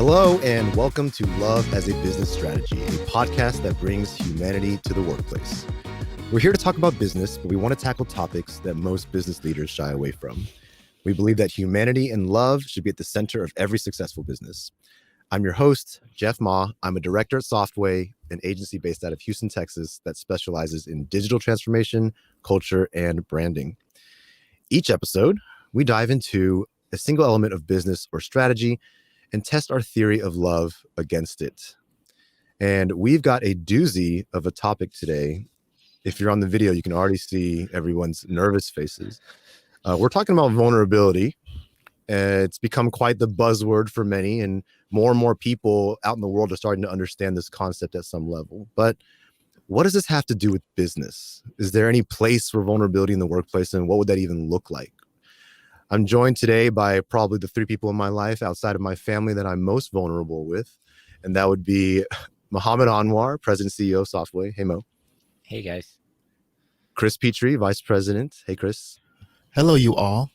Hello, and welcome to Love as a Business Strategy, a podcast that brings humanity to the workplace. We're here to talk about business, but we want to tackle topics that most business leaders shy away from. We believe that humanity and love should be at the center of every successful business. I'm your host, Jeff Ma. I'm a director at Softway, an agency based out of Houston, Texas, that specializes in digital transformation, culture, and branding. Each episode, we dive into a single element of business or strategy and test our theory of love against it. And we've got a doozy of a topic today. If you're on the video, you can already see everyone's nervous faces. We're talking about vulnerability. It's become quite the buzzword for many, and more people out in the world are starting to understand this concept at some level. But what does this have to do with business? Is there any place for vulnerability in the workplace, and what would that even look like? I'm joined today by probably the three people in my life outside of my family that I'm most vulnerable with. And that would be Mohammed Anwar, President CEO of Softway. Hey, Mo. Hey, guys. Chris Petrie, Vice President. Hey, Chris. Hello, you all.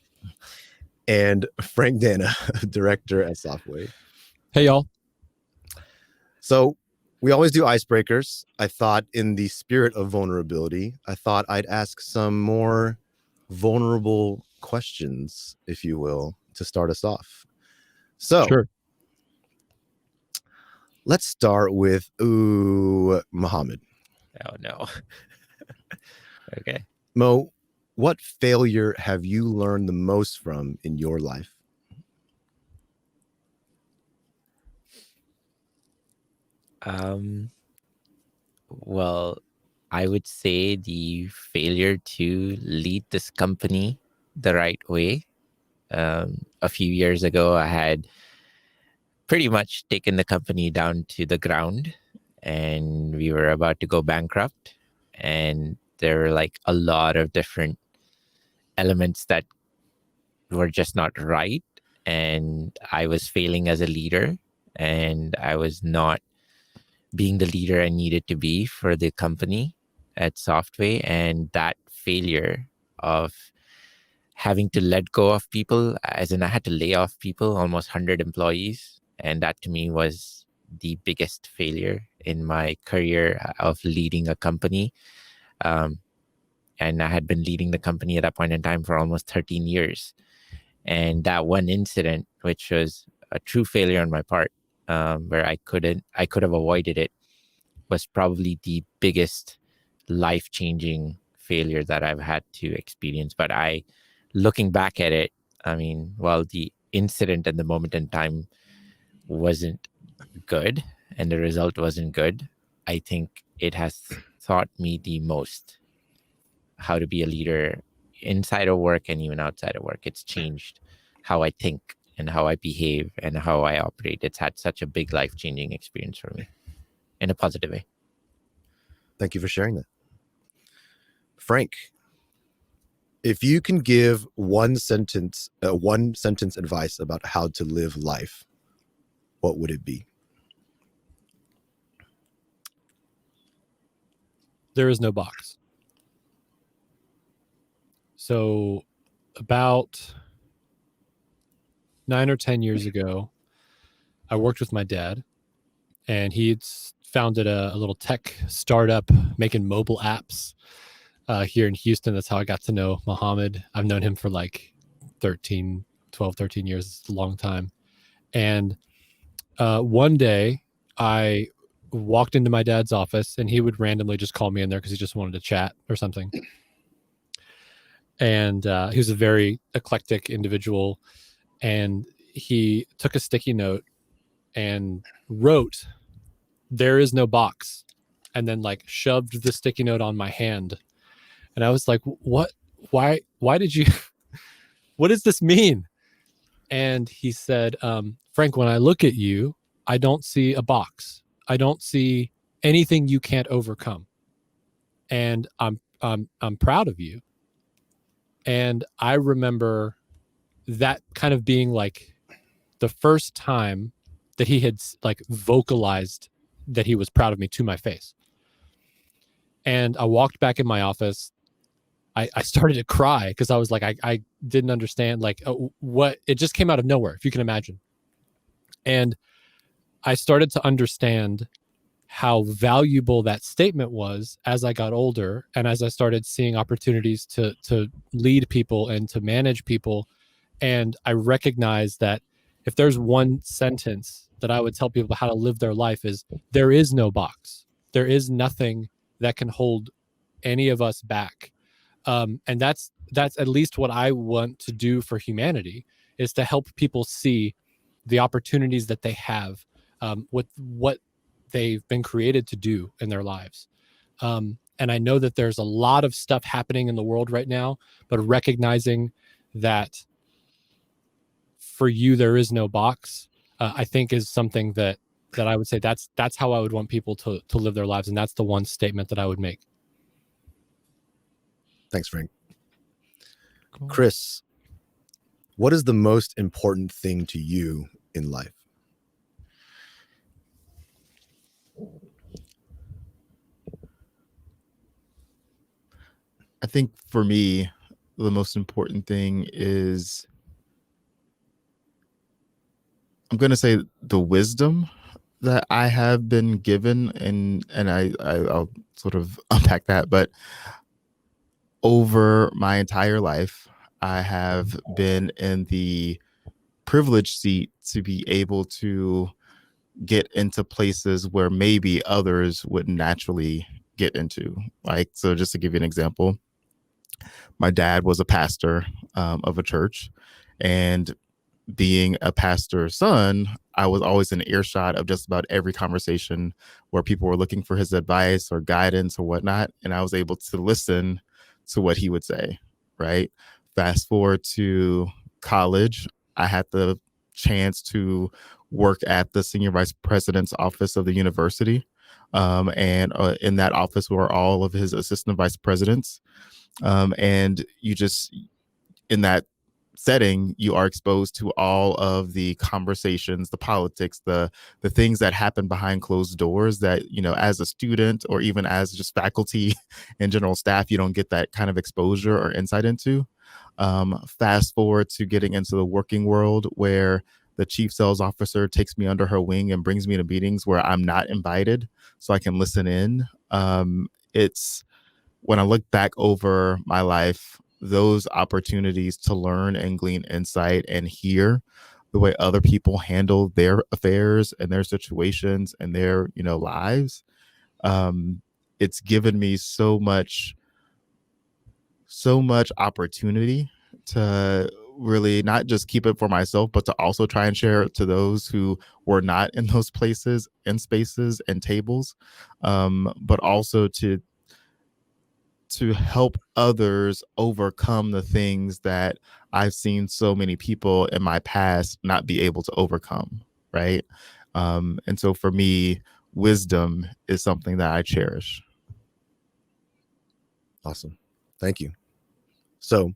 And Frank Dana, Director at Softway. Hey, y'all. So we always do icebreakers. I thought in the spirit of vulnerability, I thought I'd ask some more vulnerable questions, if you will, to start us off. So Sure. Let's start with Mohammed. Oh, no. Okay. Mo, what failure have you learned the most from in your life? Well, I would say the failure to lead this company the right way. A few years ago, I had pretty much taken the company down to the ground, and we were about to go bankrupt. And there were like a lot of different elements that were just not right. And I was failing as a leader, and I was not being the leader I needed to be for the company at Softway. And that failure of having to let go of people, as in I had to lay off people, almost 100 employees. And that to me was the biggest failure in my career of leading a company. And I had been leading the company at that point in time for almost 13 years. And that one incident, which was a true failure on my part, where I could have avoided it, was probably the biggest life-changing failure that I've had to experience. But looking back at it, I mean, while the incident at the moment in time wasn't good and the result wasn't good, I think it has taught me the most how to be a leader inside of work and even outside of work. It's changed how I think and how I behave and how I operate. It's had such a big life-changing experience for me in a positive way. Thank you for sharing that. Frank, if you can give one sentence advice about how to live life, what would it be? There is no box. So about 9 or 10 years ago, I worked with my dad, and he'd founded a little tech startup making mobile apps here in Houston. That's how I got to know Mohammed. I've known him for like 13 years. It's a long time. And one day I walked into my dad's office, and he would randomly just call me in there because he just wanted to chat or something. And he was a very eclectic individual, and he took a sticky note and wrote, "There is no box," and then like shoved the sticky note on my hand. And I was like, what? Why did you, what does this mean? And he said, Frank, when I look at you, I don't see a box. I don't see anything you can't overcome. And I'm proud of you. And I remember that kind of being like the first time that he had like vocalized that he was proud of me to my face. And I walked back in my office. I started to cry because I was like, I didn't understand like what, it just came out of nowhere, if you can imagine. And I started to understand how valuable that statement was as I got older, and as I started seeing opportunities to lead people and to manage people. And I recognized that if there's one sentence that I would tell people how to live their life, is there is no box. There is nothing that can hold any of us back. And that's at least what I want to do for humanity, is to help people see the opportunities that they have, with what they've been created to do in their lives. And I know that there's a lot of stuff happening in the world right now, but recognizing that for you there is no box, I think is something that I would say that's how I would want people to live their lives, and that's the one statement that I would make. Thanks, Frank. Cool. Chris, what is the most important thing to you in life? I think for me, the most important thing is, I'm going to say, the wisdom that I have been given, and I'll sort of unpack that. But over my entire life, I have been in the privileged seat to be able to get into places where maybe others wouldn't naturally get into. Like, so just to give you an example, my dad was a pastor of a church, and being a pastor's son, I was always in earshot of just about every conversation where people were looking for his advice or guidance or whatnot. And I was able to listen to what he would say, right? Fast forward to college, I had the chance to work at the senior vice president's office of the university. And in that office were all of his assistant vice presidents. And you just, in that setting, you are exposed to all of the conversations, the politics, the things that happen behind closed doors that, you know, as a student or even as just faculty and general staff, you don't get that kind of exposure or insight into. Fast forward to getting into the working world, where the chief sales officer takes me under her wing and brings me to meetings where I'm not invited so I can listen in. It's, when I look back over my life, those opportunities to learn and glean insight and hear the way other people handle their affairs and their situations and their, you know, lives, it's given me so much opportunity to really not just keep it for myself, but to also try and share it to those who were not in those places and spaces and tables, but also to help others overcome the things that I've seen so many people in my past not be able to overcome, right? And so for me, wisdom is something that I cherish. Awesome. Thank you. So,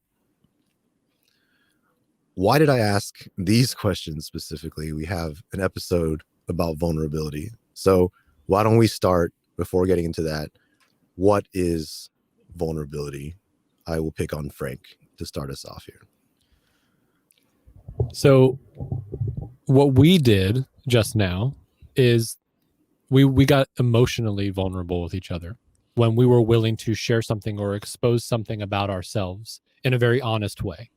why did I ask these questions specifically? We have an episode about vulnerability. So, why don't we start, before getting into that, what is vulnerability? I will pick on Frank to start us off here. So what we did just now is we got emotionally vulnerable with each other when we were willing to share something or expose something about ourselves in a very honest way.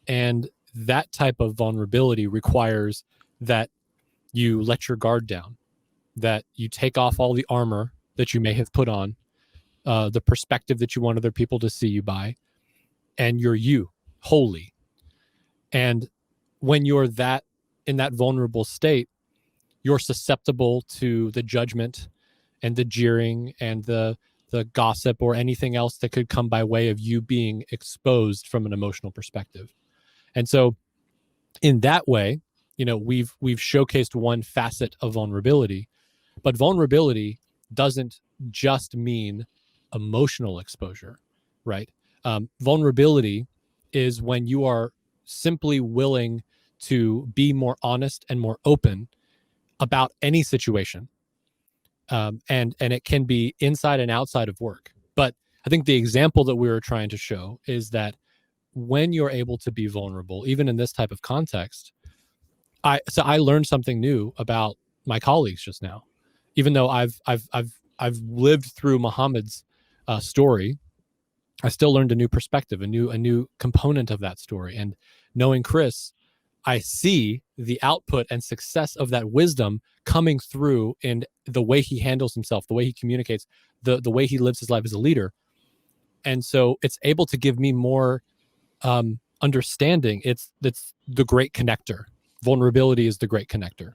And that type of vulnerability requires that you let your guard down, that you take off all the armor that you may have put on, the perspective that you want other people to see you by, and you're you, wholly. And when you're that, in that vulnerable state, you're susceptible to the judgment and the jeering and the gossip or anything else that could come by way of you being exposed from an emotional perspective. And so in that way, you know, we've showcased one facet of vulnerability, but vulnerability doesn't just mean emotional exposure, right? Vulnerability is when you are simply willing to be more honest and more open about any situation. And it can be inside and outside of work. But I think the example that we were trying to show is that when you're able to be vulnerable, even in this type of context, I learned something new about my colleagues just now, even though I've lived through Muhammad's story. I still learned a new perspective, a new component of that story. And knowing Chris, I see the output and success of that wisdom coming through in the way he handles himself, the way he communicates, the way he lives his life as a leader. And so it's able to give me more understanding. It's the great connector. Vulnerability is the great connector.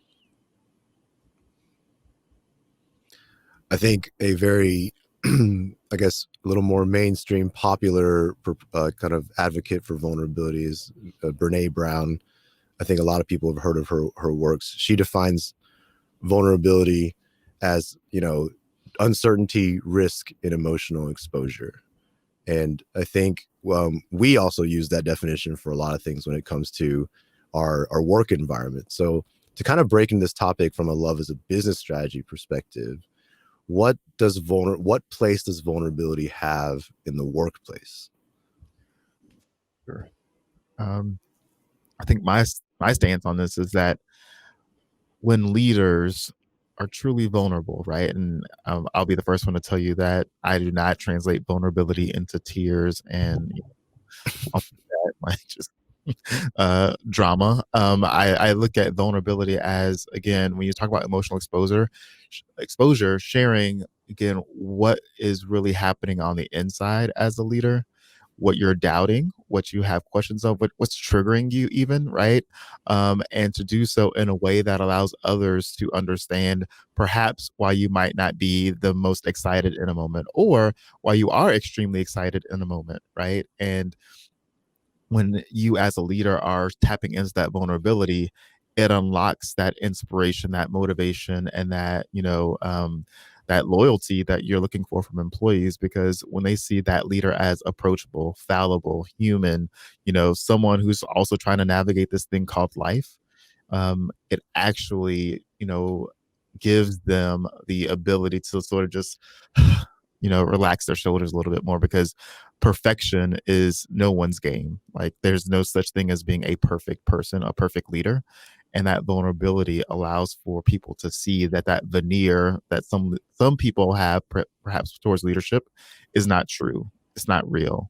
I think a very, I guess, a little more mainstream, popular kind of advocate for vulnerability is Brene Brown. I think a lot of people have heard of her works. She defines vulnerability as, uncertainty, risk, and emotional exposure. And I think we also use that definition for a lot of things when it comes to our work environment. So to kind of break into this topic from a love as a business strategy perspective, what place does vulnerability have in the workplace? Sure. I think my stance on this is that when leaders are truly vulnerable, right? And I'll be the first one to tell you that I do not translate vulnerability into tears and all that, like just drama. I look at vulnerability as, again, when you talk about emotional exposure, sharing again what is really happening on the inside as a leader, what you're doubting, what you have questions of, what's triggering you even, right? And to do so in a way that allows others to understand perhaps why you might not be the most excited in a moment, or why you are extremely excited in a moment, right? And when you as a leader are tapping into that vulnerability, it unlocks that inspiration, that motivation, and that, that loyalty that you're looking for from employees. Because when they see that leader as approachable, fallible, human, someone who's also trying to navigate this thing called life, it actually, gives them the ability to sort of just relax their shoulders a little bit more, because perfection is no one's game. Like, there's no such thing as being a perfect person, a perfect leader. And that vulnerability allows for people to see that veneer that some people have perhaps towards leadership is not true. It's not real.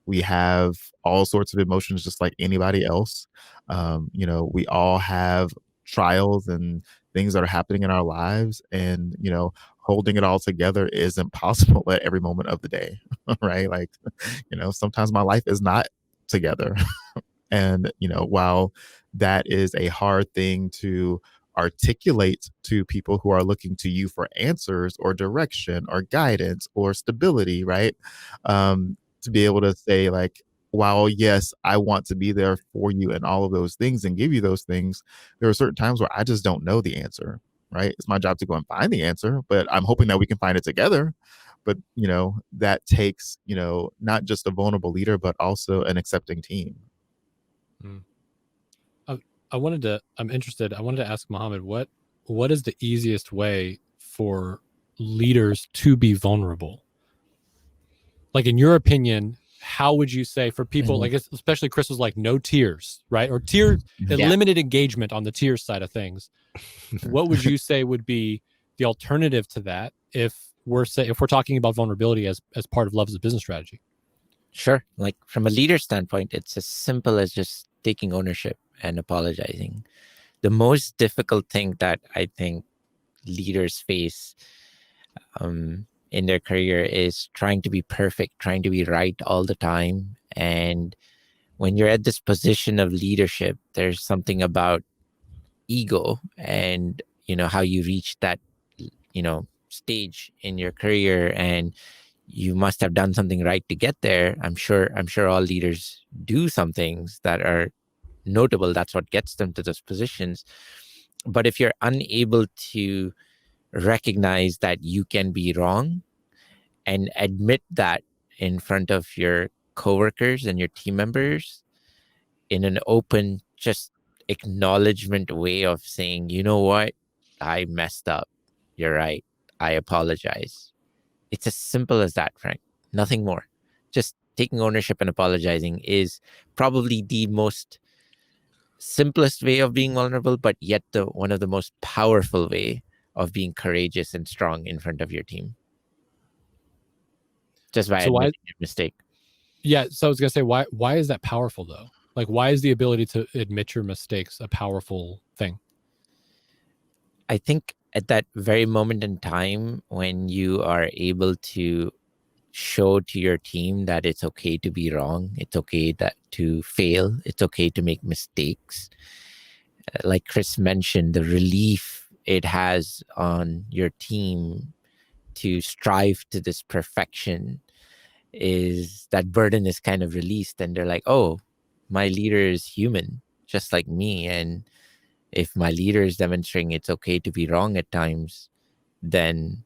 We have all sorts of emotions just like anybody else. We all have trials and things that are happening in our lives, and holding it all together isn't possible at every moment of the day. Right? Like, sometimes my life is not together. And while that is a hard thing to articulate to people who are looking to you for answers or direction or guidance or stability, right? To be able to say, like, while yes, I want to be there for you and all of those things and give you those things, there are certain times where I just don't know the answer, right? It's my job to go and find the answer, but I'm hoping that we can find it together. But that takes not just a vulnerable leader, but also an accepting team. I'm interested. I wanted to ask Muhammad, what is the easiest way for leaders to be vulnerable? Like, in your opinion, how would you say for people, like, especially Chris was like, no tears, right? Or tears, limited engagement on the tears side of things. What would you say would be the alternative to that if we're talking about vulnerability as part of love as a business strategy? Sure. Like, from a leader standpoint, it's as simple as just taking ownership and apologizing. The most difficult thing that I think leaders face in their career is trying to be perfect, trying to be right all the time. And when you're at this position of leadership, there's something about ego and, how you reach that, stage in your career, and you must have done something right to get there. I'm sure all leaders do some things that are notable. That's what gets them to those positions. But if you're unable to recognize that you can be wrong and admit that in front of your coworkers and your team members in an open, just acknowledgement way of saying, you know what, I messed up. You're right. I apologize. It's as simple as that, Frank. Nothing more. Just taking ownership and apologizing is probably the most simplest way of being vulnerable, but yet one of the most powerful way of being courageous and strong in front of your team. Just by So why? admitting your mistake. Yeah. So I was gonna say, why is that powerful though? Like, why is the ability to admit your mistakes a powerful thing? I think at that very moment in time when you are able to show to your team that it's okay to be wrong, it's okay to fail, it's okay to make mistakes. Like Chris mentioned, the relief it has on your team to strive to this perfection is that burden is kind of released, and they're like, oh, my leader is human just like me, and if my leader is demonstrating it's okay to be wrong at times, then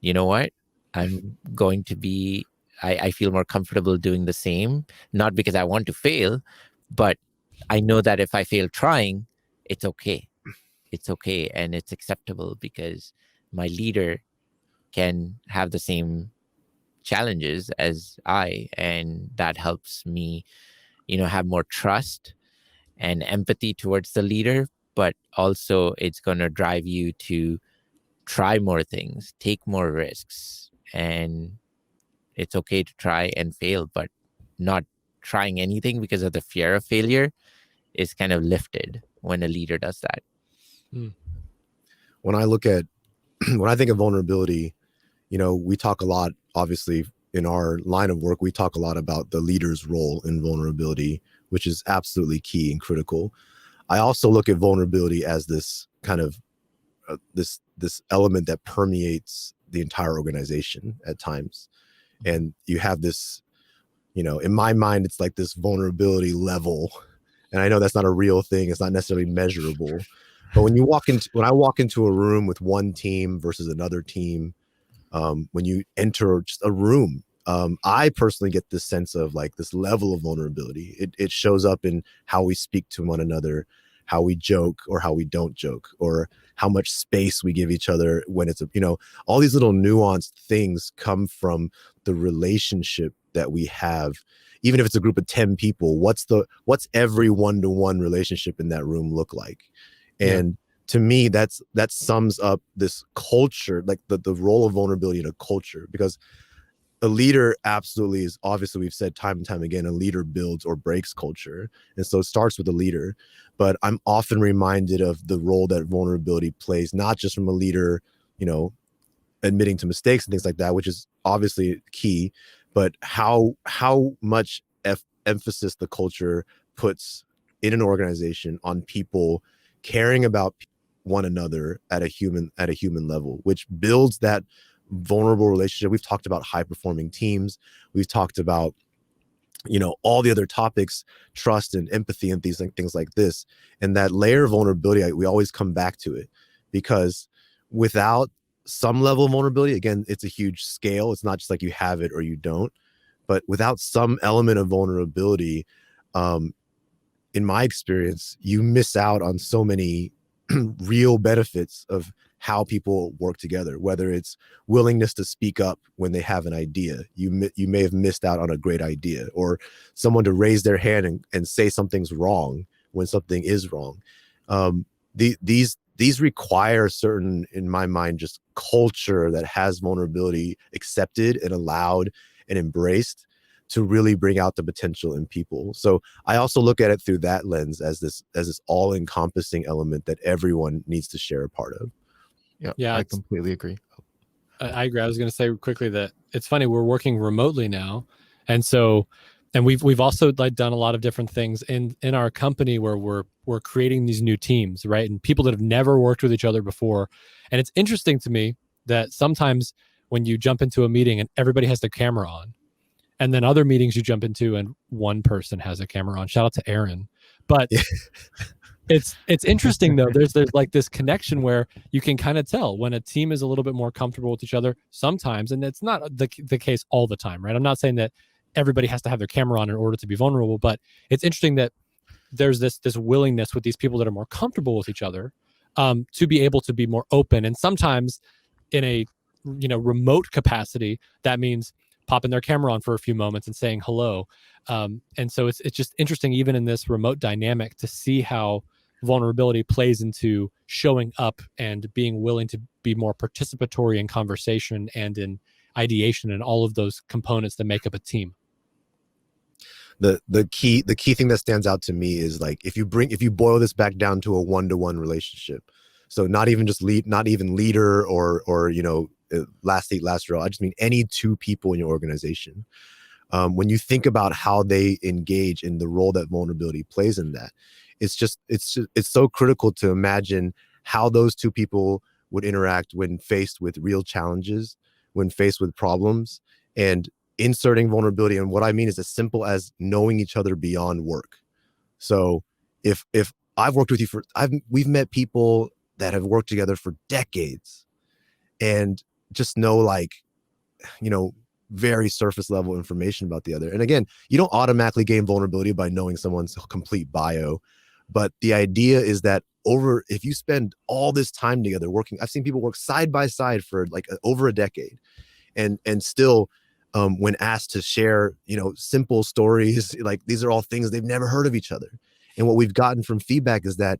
you know what? I'm going to be, I feel more comfortable doing the same, not because I want to fail, but I know that if I fail trying, it's okay. It's okay and it's acceptable because my leader can have the same challenges as I, and that helps me, have more trust and empathy towards the leader, but also it's going to drive you to try more things, take more risks, and it's okay to try and fail, but not trying anything because of the fear of failure is kind of lifted when a leader does that. When I think of vulnerability, we talk a lot, obviously in our line of work, we talk a lot about the leader's role in vulnerability, which is absolutely key and critical. I also look at vulnerability as this kind of this element that permeates the entire organization at times. And you have this, in my mind, it's like this vulnerability level. And I know that's not a real thing. It's not necessarily measurable. But when I walk into a room with one team versus another team, when you enter just a room, I personally get this sense of like this level of vulnerability. It shows up in how we speak to one another, how we joke or how we don't joke, or how much space we give each other when it's all these little nuanced things come from the relationship that we have. Even if it's a group of 10 people, what's every one-to-one relationship in that room look like? And to me, that sums up this culture, like the role of vulnerability in a culture, because a leader absolutely is, obviously we've said time and time again, a leader builds or breaks culture. And so it starts with a leader, but I'm often reminded of the role that vulnerability plays, not just from a leader, admitting to mistakes and things like that, which is obviously key, but how much emphasis the culture puts in an organization on people caring about one another at a human level, which builds that vulnerable relationship. We've talked about high performing teams. We've talked about, all the other topics, trust and empathy and things like this. And that layer of vulnerability, we always come back to it, because without some level of vulnerability, again, it's a huge scale. It's not just like you have it or you don't, but without some element of vulnerability, in my experience, you miss out on so many real benefits of how people work together, whether it's willingness to speak up when they have an idea. You may have missed out on a great idea, or someone to raise their hand and say something's wrong when something is wrong. These require a certain, in my mind, just culture that has vulnerability accepted and allowed and embraced to really bring out the potential in people. So I also look at it through that lens as this all-encompassing element that everyone needs to share a part of. Yeah, I completely agree. I agree. I was going to say quickly that it's funny, we're working remotely now, and we've also like done a lot of different things in our company where we're creating these new teams, right? And people that have never worked with each other before. And it's interesting to me that sometimes when you jump into a meeting and everybody has their camera on, and then other meetings you jump into and one person has a camera on. Shout out to Aaron. But it's interesting though. There's like this connection where you can kind of tell when a team is a little bit more comfortable with each other sometimes, and it's not the case all the time, right? I'm not saying that everybody has to have their camera on in order to be vulnerable, but it's interesting that there's this willingness with these people that are more comfortable with each other to be able to be more open. And sometimes in a remote capacity, that means popping their camera on for a few moments and saying hello. And so it's just interesting, even in this remote dynamic, to see how vulnerability plays into showing up and being willing to be more participatory in conversation and in ideation and all of those components that make up a team. The key thing that stands out to me is like if you boil this back down to a one-to-one relationship, so not even leader or last seat last row, I just mean any two people in your organization. When you think about how they engage in the role that vulnerability plays in that, it's so critical to imagine how those two people would interact when faced with real challenges, when faced with problems, and inserting vulnerability. And what I mean is as simple as knowing each other beyond work. So if I've worked with you we've met people that have worked together for decades and just know very surface level information about the other. And again, you don't automatically gain vulnerability by knowing someone's complete bio. But the idea is that if you spend all this time together working, I've seen people work side by side for over a decade and still, when asked to share, simple stories, like these are all things they've never heard of each other. And what we've gotten from feedback is that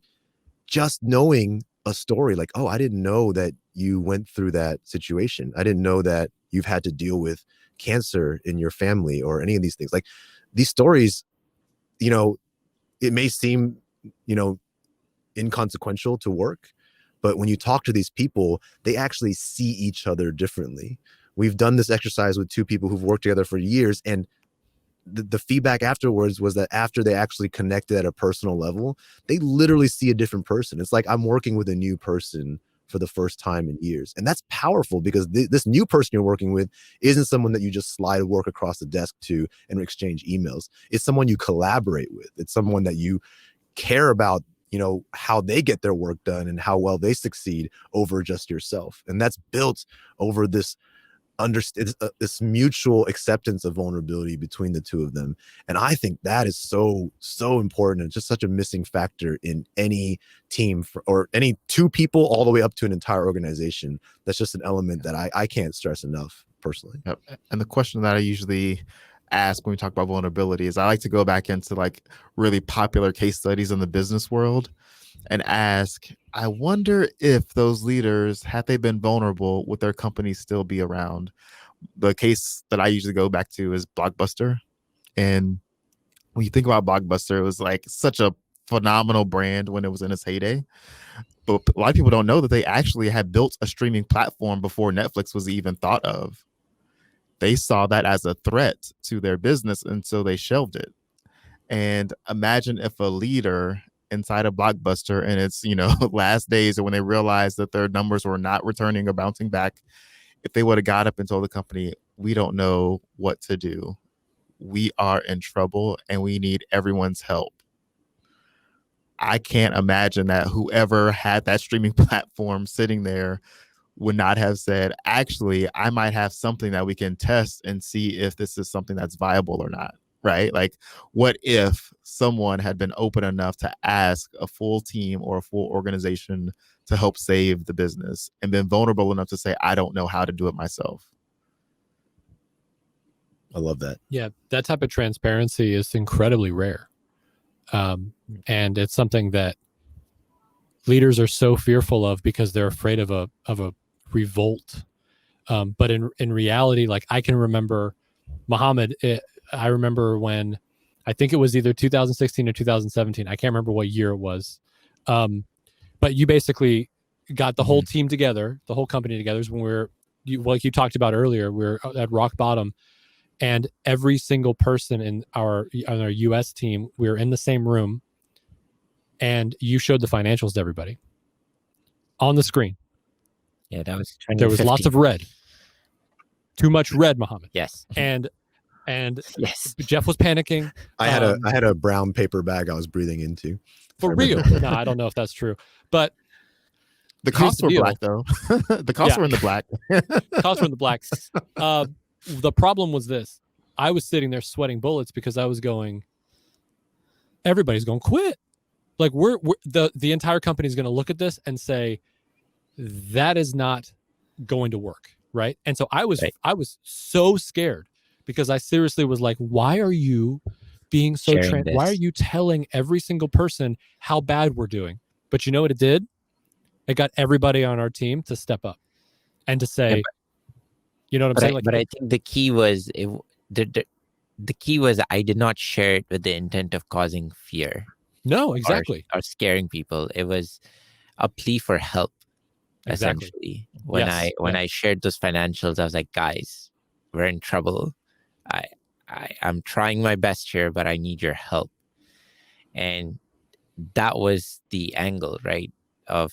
just knowing a story like, oh, I didn't know that you went through that situation. I didn't know that you've had to deal with cancer in your family or any of these things. Like these stories, it may seem, inconsequential to work, but when you talk to these people, they actually see each other differently. We've done this exercise with two people who've worked together for years, and the feedback afterwards was that after they actually connected at a personal level, they literally see a different person. It's like I'm working with a new person for the first time in years. And that's powerful because this new person you're working with isn't someone that you just slide work across the desk to and exchange emails. It's someone you collaborate with. It's someone that you care about, how they get their work done and how well they succeed over just yourself. And that's built over this mutual acceptance of vulnerability between the two of them. And I think that is so important and just such a missing factor in any team or any two people all the way up to an entire organization. That's just an element that I can't stress enough personally. Yep. And the question that I usually ask when we talk about vulnerability is I like to go back into really popular case studies in the business world and ask, I wonder if those leaders, had they been vulnerable, would their company still be around? The case that I usually go back to is Blockbuster. And when you think about Blockbuster, it was such a phenomenal brand when it was in its heyday. But a lot of people don't know that they actually had built a streaming platform before Netflix was even thought of. They saw that as a threat to their business, and so they shelved it. And imagine if a leader inside a Blockbuster in its last days, or when they realized that their numbers were not returning or bouncing back, if they would have got up and told the company, we don't know what to do, we are in trouble and we need everyone's help. I can't imagine that whoever had that streaming platform sitting there would not have said, actually, I might have something that we can test and see if this is something that's viable or not. Right? What if someone had been open enough to ask a full team or a full organization to help save the business and been vulnerable enough to say, I don't know how to do it myself? I love that. Yeah, that type of transparency is incredibly rare. And it's something that leaders are so fearful of because they're afraid of a revolt. But in reality, I can remember Muhammad, I remember when, I think it was either 2016 or 2017. I can't remember what year it was. But you basically got the whole team together, the whole company together. When like you talked about earlier, we're at rock bottom, and every single person on our US team, we were in the same room, and you showed the financials to everybody on the screen. Yeah, that was 2015. There was lots of red. Too much red, Muhammad. Yes. And yes, Jeff was panicking. I had a brown paper bag I was breathing into. For real. No, I don't know if that's true. But the costs were black, though. The costs were in the black. Costs were in the black. The problem was this. I was sitting there sweating bullets because I was going, everybody's going to quit. We're the entire company is going to look at this and say, that is not going to work. Right. And so I was so scared because I seriously was like, why are you being so Sharing why are this. you telling every single person how bad we're doing? But you know what it did? It got everybody on our team to step up and to say, you know what I'm saying? But I think the key was the key was I did not share it with the intent of causing fear no, exactly. or scaring people. It was a plea for help. Exactly. Essentially, Yes, when yeah. I shared those financials, I was like, guys, we're in trouble. I'm trying my best here, but I need your help. And that was the angle, right? Of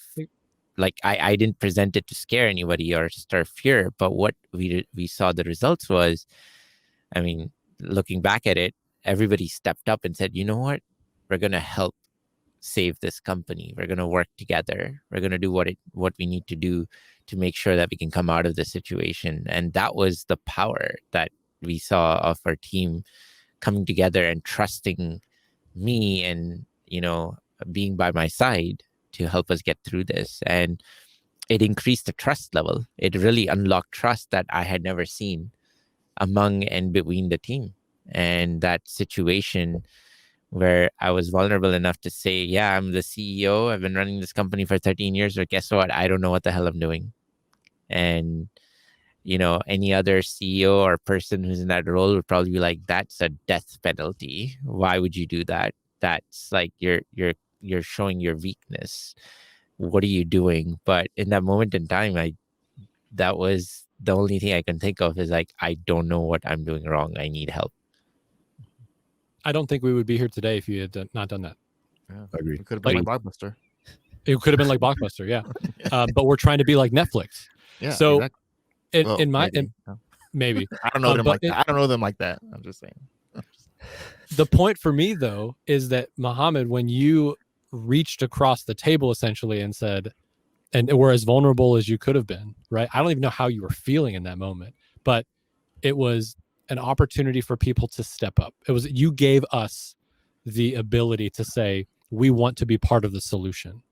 like, I didn't present it to scare anybody or stir fear, but what we saw the results was, I mean, looking back at it, everybody stepped up and said, you know what, we're gonna help save this company. We're gonna work together. We're gonna do what we need to do to make sure that we can come out of this situation. And that was the power that we saw of our team coming together and trusting me and, you know, being by my side to help us get through this. And it increased the trust level. It really unlocked trust that I had never seen among and between the team. And that situation where I was vulnerable enough to say, yeah, I'm the CEO. I've been running this company for 13 years, but guess what? I don't know what the hell I'm doing. And, you know, any other CEO or person who's in that role would probably be like, that's a death penalty. Why would you do that? That's like you're showing your weakness. What are you doing? But in that moment in time, that was the only thing I can think of is like, I don't know what I'm doing wrong. I need help. I don't think we would be here today if you had not done that. Yeah, I agree. it could have been like Blockbuster. It could have been like Blockbuster, yeah. But we're trying to be like Netflix. Yeah, So exactly. in my maybe. maybe I don't know them but like that. I don't know them like that. I'm just saying. the point for me though is that Muhammad, when you reached across the table essentially and said, and were as vulnerable as you could have been, right? I don't even know how you were feeling in that moment, but it was an opportunity for people to step up. It was, you gave us the ability to say, we want to be part of the solution,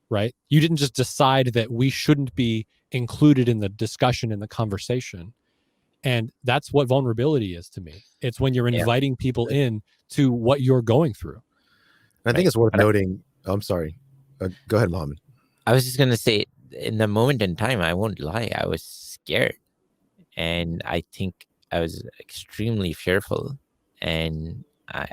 right? You didn't just decide that we shouldn't be included in the discussion, in the conversation. And that's what vulnerability is to me. It's when you're inviting people in to what you're going through. I think it's worth noting. I'm sorry. Go ahead, Mohammed. I was just going to say, in the moment in time, I won't lie, I was scared. And I think I was extremely fearful. And I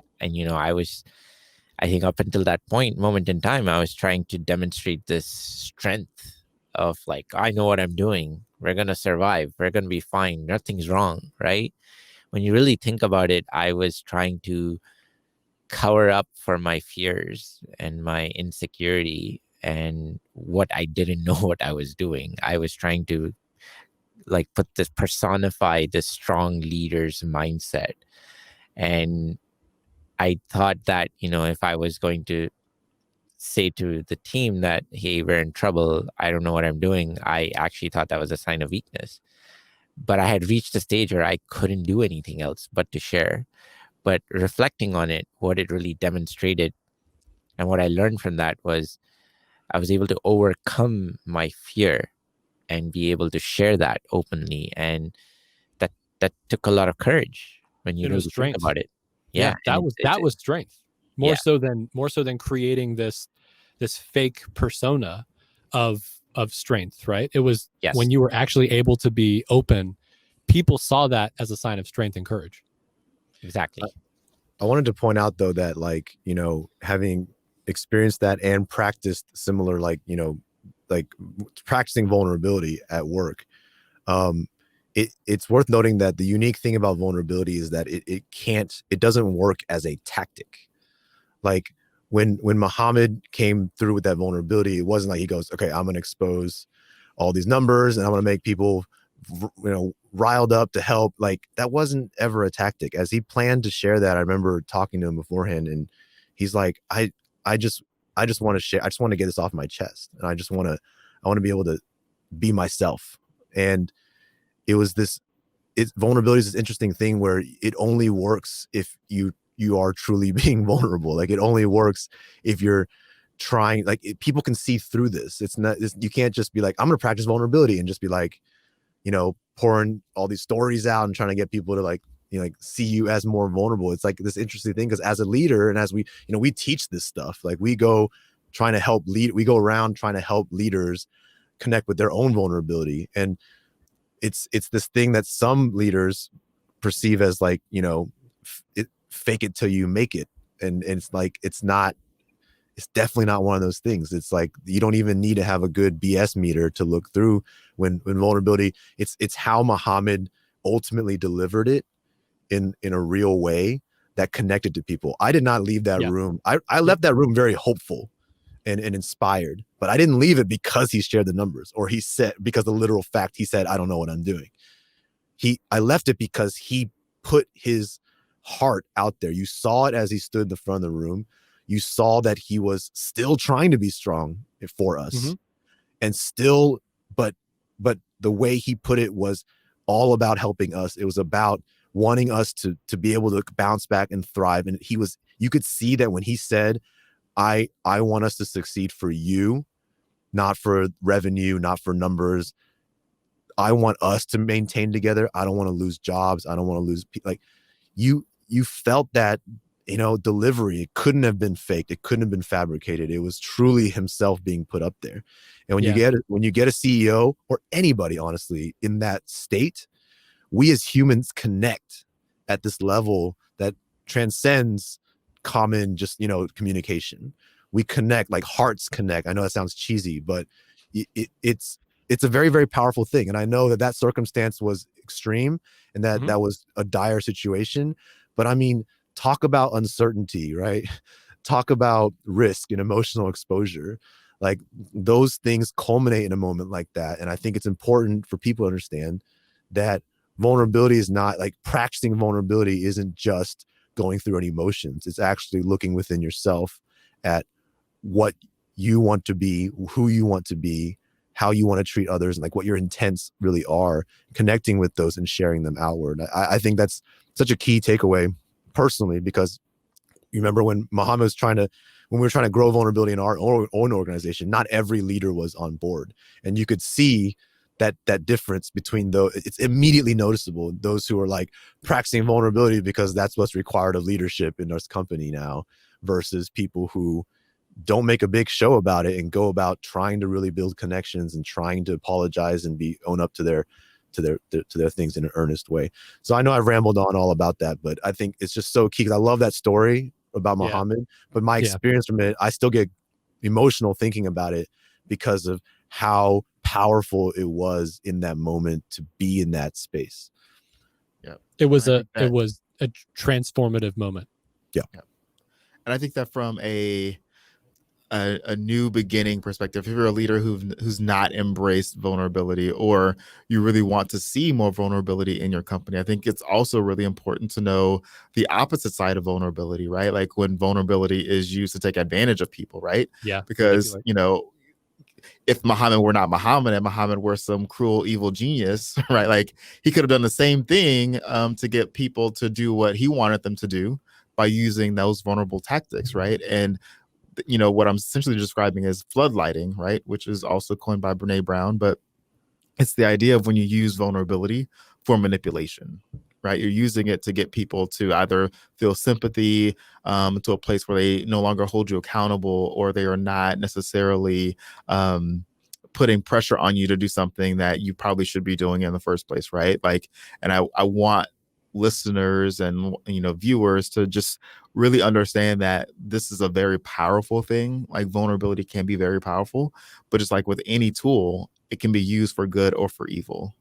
think up until that moment in time, I was trying to demonstrate this strength of like, I know what I'm doing. We're going to survive. We're going to be fine. Nothing's wrong, right? When you really think about it, I was trying to cover up for my fears and my insecurity and what I didn't know what I was doing. I was trying to like personify this strong leader's mindset. And I thought that, you know, if I was going to say to the team that, hey, we're in trouble, I don't know what I'm doing, I actually thought that was a sign of weakness. But I had reached a stage where I couldn't do anything else but to share. But reflecting on it, what it really demonstrated and what I learned from that was I was able to overcome my fear and be able to share that openly. And that took a lot of courage when you really think about it. Yeah, that was strength. More so than creating this fake persona of strength, right? It was when you were actually able to be open, people saw that as a sign of strength and courage. Exactly. I wanted to point out though that, like, you know, having experienced that and practiced similar, like, you know, like practicing vulnerability at work, it's worth noting that the unique thing about vulnerability is that it doesn't work as a tactic. Like when Muhammad came through with that vulnerability, it wasn't like he goes, okay, I'm going to expose all these numbers and I'm going to make people, you know, riled up to help. Like that wasn't ever a tactic. As he planned to share that, I remember talking to him beforehand, and he's like, I just want to share. I just want to get this off my chest, and I want to be able to be myself. And it was vulnerability is this interesting thing where it only works if you are truly being vulnerable. Like it only works if you're trying, like people can see through this. It's not, you can't just be like, I'm going to practice vulnerability and just be like, you know, pouring all these stories out and trying to get people to like, like see you as more vulnerable. It's like this interesting thing, because as a leader, and as we, we teach this stuff, like we go around trying to help leaders connect with their own vulnerability. And it's this thing that some leaders perceive as like, fake it till you make it. And it's like, it's definitely not one of those things. It's like, you don't even need to have a good BS meter to look through when vulnerability, it's how Muhammad ultimately delivered it in a real way that connected to people. I did not leave that room. I left that room very hopeful and inspired, but I didn't leave it because he shared the numbers, or he said, because the literal fact he said, I don't know what I'm doing. I left it because he put his heart out there. You saw it as he stood in the front of the room. You saw that he was still trying to be strong for us, and still, but the way he put it was all about helping us. It was about wanting us to be able to bounce back and thrive. And you could see that when he said, I want us to succeed for you, not for revenue, not for numbers. I want us to maintain together. I don't want to lose jobs. I don't want to lose like you felt that, delivery. It couldn't have been faked. It couldn't have been fabricated. It was truly himself being put up there. And when you get a CEO, or anybody, honestly, in that state, we as humans connect at this level that transcends common communication. We connect, like hearts connect. I know that sounds cheesy, but it's a very, very powerful thing. And I know that circumstance was extreme, and that was a dire situation. But I mean, talk about uncertainty, right? Talk about risk and emotional exposure. Like, those things culminate in a moment like that. And I think it's important for people to understand that vulnerability is not like, practicing vulnerability isn't just going through any emotions. It's actually looking within yourself at what you want to be, who you want to be, how you want to treat others, and like what your intents really are, connecting with those and sharing them outward. I think that's such a key takeaway personally, because you remember when Muhammad was when we were trying to grow vulnerability in our own organization, not every leader was on board. And you could see that difference between those. It's immediately noticeable. Those who are like practicing vulnerability because that's what's required of leadership in this company now, versus people who don't make a big show about it and go about trying to really build connections and trying to apologize and own up to their things in an earnest way. So I know I've rambled on all about that, but I think it's just so key, because I love that story about Muhammad, but my experience from it, I still get emotional thinking about it because of how powerful it was in that moment to be in that space. Yeah. It was a transformative moment. Yeah. And I think that from a new beginning perspective, if you're a leader who's not embraced vulnerability, or you really want to see more vulnerability in your company, I think it's also really important to know the opposite side of vulnerability, right? Like when vulnerability is used to take advantage of people, right? Yeah. Because, if Muhammad were not Muhammad and Muhammad were some cruel, evil genius, right? Like he could have done the same thing to get people to do what he wanted them to do by using those vulnerable tactics, right? And what I'm essentially describing is floodlighting, right? Which is also coined by Brene Brown, but it's the idea of when you use vulnerability for manipulation, right? You're using it to get people to either feel sympathy to a place where they no longer hold you accountable, or they are not necessarily putting pressure on you to do something that you probably should be doing in the first place, right? Like, and I want listeners and viewers to just really understand that this is a very powerful thing. Like vulnerability can be very powerful, but just like with any tool, it can be used for good or for evil.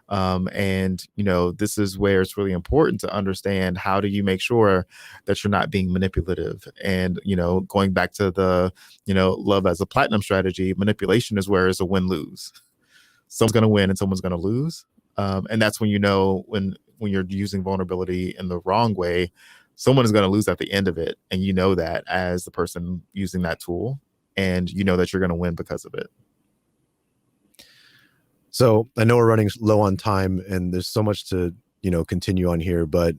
And this is where it's really important to understand, how do you make sure that you're not being manipulative? And going back to the love as a platinum strategy, manipulation is where it's a win-lose. Someone's going to win and someone's going to lose. And that's when when you're using vulnerability in the wrong way, someone is going to lose at the end of it. And that as the person using that tool, and that you're going to win because of it. So I know we're running low on time and there's so much to, continue on here, but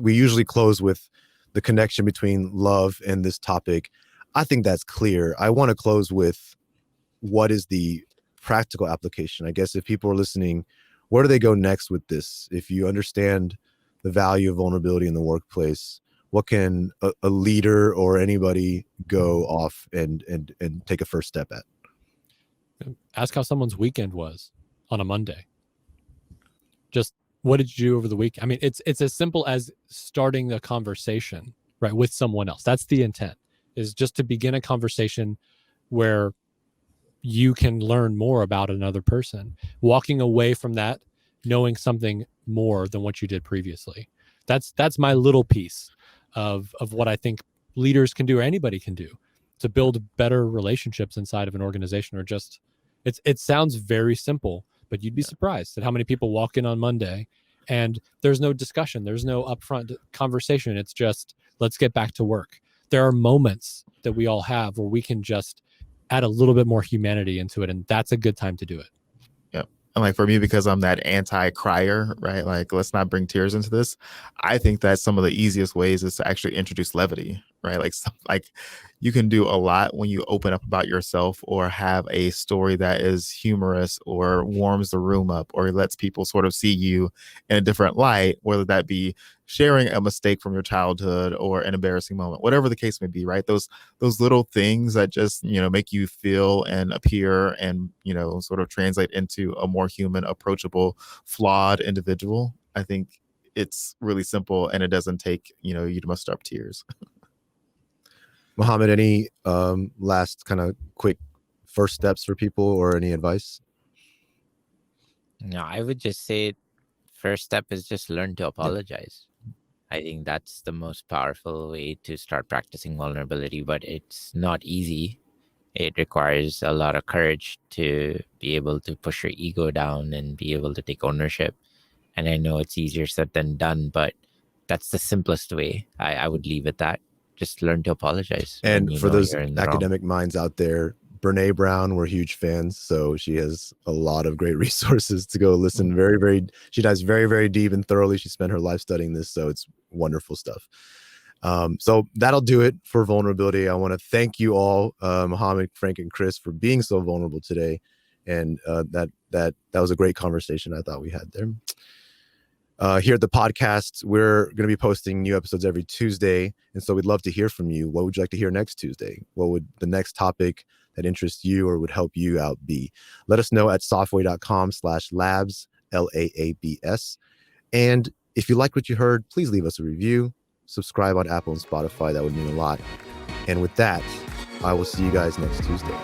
we usually close with the connection between love and this topic. I think that's clear. I want to close with, what is the practical application? I guess if people are listening, where do they go next with this? If you understand the value of vulnerability in the workplace, what can a leader or anybody go off and take a first step at? Ask how someone's weekend was on a Monday. Just what did you do over the week? I mean, it's as simple as starting a conversation, right, with someone else. That's the intent, is just to begin a conversation where you can learn more about another person, walking away from that knowing something more than what you did previously. That's my little piece of what I think leaders can do, or anybody can do, to build better relationships inside of an organization. Or just it sounds very simple, but you'd be surprised at how many people walk in on Monday and there's no discussion, there's no upfront conversation. It's just, let's get back to work. There are moments that we all have where we can just add a little bit more humanity into it, and that's a good time to do it. Yep. And like for me, because I'm that anti-crier, right? Like, let's not bring tears into this. I think that some of the easiest ways is to actually introduce levity, right? Like you can do a lot when you open up about yourself, or have a story that is humorous or warms the room up, or lets people sort of see you in a different light, whether that be sharing a mistake from your childhood or an embarrassing moment, whatever the case may be, right? Those little things that just, make you feel and appear and, sort of translate into a more human, approachable, flawed individual. I think it's really simple, and it doesn't take, you to muster up tears. Mohammed, any last kind of quick first steps for people, or any advice? No, I would just say first step is just learn to apologize. I think that's the most powerful way to start practicing vulnerability, but it's not easy. It requires a lot of courage to be able to push your ego down and be able to take ownership. And I know it's easier said than done, but that's the simplest way. I would leave it that. Just learn to apologize. And for those academic minds out there, Brene Brown, we're huge fans. So she has a lot of great resources to go listen. She dives very, very deep and thoroughly. She spent her life studying this. So it's wonderful stuff. So that'll do it for vulnerability. I want to thank you all, Mohammed, Frank, and Chris, for being so vulnerable today. And that was a great conversation I thought we had there. Here at the podcast, we're going to be posting new episodes every Tuesday. And so we'd love to hear from you. What would you like to hear next Tuesday? What would the next topic that interests you or would help you out be? Let us know at softway.com/labs, LAABS. And if you like what you heard, please leave us a review. Subscribe on Apple and Spotify. That would mean a lot. And with that, I will see you guys next Tuesday.